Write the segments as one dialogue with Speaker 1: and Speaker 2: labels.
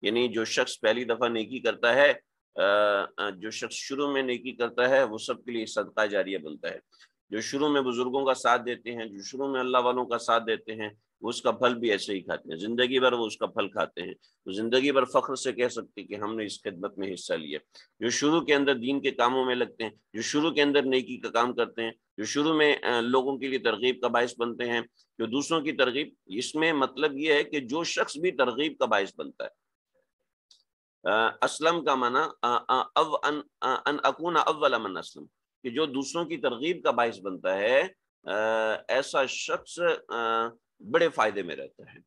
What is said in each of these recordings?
Speaker 1: یعنی جو شخص پہلی دفعہ نیکی کرتا ہے، جو شخص شروع میں نیکی کرتا ہے وہ سب کے لیے صدقہ جاریہ بنتا ہے۔ جو شروع میں بزرگوں کا ساتھ دیتے ہیں، جو شروع میں اللہ والوں کا ساتھ دیتے ہیں، وہ اس کا پھل بھی ایسے ہی کھاتے ہیں، زندگی بھر وہ اس کا پھل کھاتے ہیں، تو زندگی بھر فخر سے کہہ سکتے کہ ہم نے اس خدمت میں حصہ لیا۔ جو شروع کے اندر دین کے کاموں میں لگتے ہیں، جو شروع کے اندر نیکی کا کام کرتے ہیں، جو شروع میں لوگوں کے لیے ترغیب کا باعث بنتے ہیں، جو دوسروں کی ترغیب، اس میں مطلب یہ ہے کہ جو شخص بھی ترغیب کا باعث بنتا ہے، اسلم کا معنی ان اکون اول من اسلم، کہ جو دوسروں کی ترغیب کا باعث بنتا ہے، ایسا شخص بڑے فائدے میں رہتا ہے۔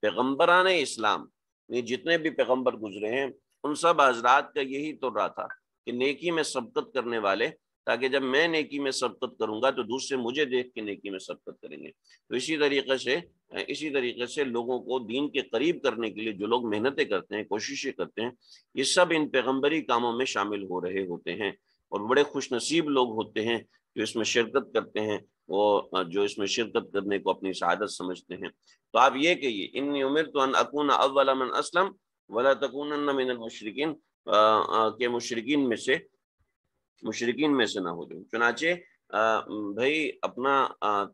Speaker 1: پیغمبران اسلام، یہ جتنے بھی پیغمبر گزرے ہیں، ان سب حضرات کا یہی تو رہا تھا کہ نیکی میں سبقت کرنے والے، تاکہ جب میں نیکی میں سبقت کروں گا تو دوسرے مجھے دیکھ کے نیکی میں سبقت کریں گے۔ تو اسی طریقے سے لوگوں کو دین کے قریب کرنے کے لیے جو لوگ محنتیں کرتے ہیں، کوششیں کرتے ہیں، یہ سب ان پیغمبری کاموں میں شامل ہو رہے ہوتے ہیں، اور بڑے خوش نصیب لوگ ہوتے ہیں جو اس میں شرکت کرتے ہیں، وہ جو اس میں شرکت کرنے کو اپنی سعادت سمجھتے ہیں۔ تو آپ یہ کہیے انی امرت ان اکون اول من اسلم ولا تکونن من المشرکین، کہ مشرکین میں سے نہ ہو جائیں۔ چنانچہ بھائی اپنا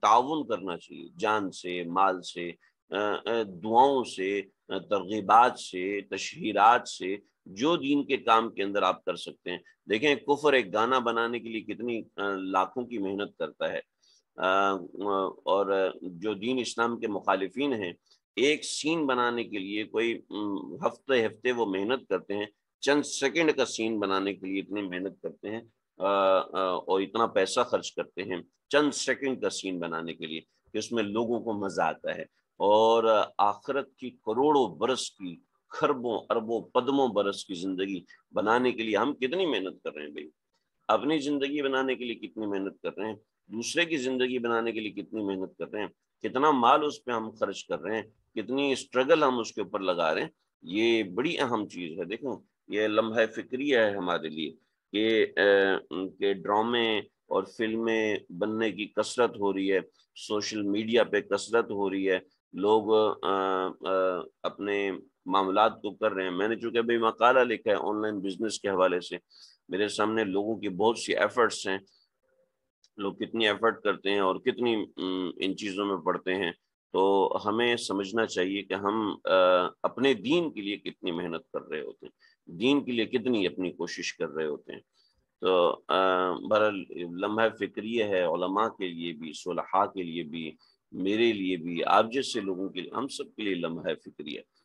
Speaker 1: تعاون کرنا چاہیے، جان سے، مال سے، دعاؤں سے، ترغیبات سے، تشہیرات سے، جو دین کے کام کے اندر آپ کر سکتے ہیں۔ دیکھیں کفر ایک گانا بنانے کے لیے کتنی لاکھوں کی محنت کرتا ہے، اور جو دین اسلام کے مخالفین ہیں، ایک سین بنانے کے لیے کوئی ہفتے ہفتے وہ محنت کرتے ہیں، چند سیکنڈ کا سین بنانے کے لیے اتنی محنت کرتے ہیں، اور اتنا پیسہ خرچ کرتے ہیں چند سیکنڈ کا سین بنانے کے لیے کہ اس میں لوگوں کو مزہ آتا ہے۔ اور آخرت کی کروڑوں برس کی، خربوں اربوں پدموں برس کی زندگی بنانے کے لیے ہم کتنی محنت کر رہے ہیں بھائی، اپنی زندگی بنانے کے لیے کتنی محنت کر رہے ہیں، دوسرے کی زندگی بنانے کے لیے کتنی محنت کر رہے ہیں، کتنا مال اس پہ ہم خرچ کر رہے ہیں، کتنی اسٹرگل ہم اس کے اوپر لگا رہے ہیں۔ یہ بڑی اہم چیز ہے۔ دیکھو یہ لمحہ فکریہ ہے ہمارے لیے کہ ڈرامے اور فلمیں بننے کی کثرت ہو رہی ہے، سوشل میڈیا پہ کثرت ہو رہی ہے، لوگ اپنے معاملات کو کر رہے ہیں۔ میں نے چونکہ ابھی مقالہ لکھا ہے آن لائن بزنس کے حوالے سے، میرے سامنے لوگوں کی بہت سی ایفرٹس ہیں، لوگ کتنی ایفرٹ کرتے ہیں اور کتنی ان چیزوں میں پڑتے ہیں۔ تو ہمیں سمجھنا چاہیے کہ ہم اپنے دین کے لیے کتنی محنت کر رہے ہوتے ہیں، دین کے لیے کتنی اپنی کوشش کر رہے ہوتے ہیں۔ تو بہرحال لمحہ فکریہ ہے علماء کے لیے بھی، صلحاء کے لیے بھی، میرے لیے بھی، آپ جیسے لوگوں کے لیے، ہم سب کے لیے لمحہ فکریہ ہے۔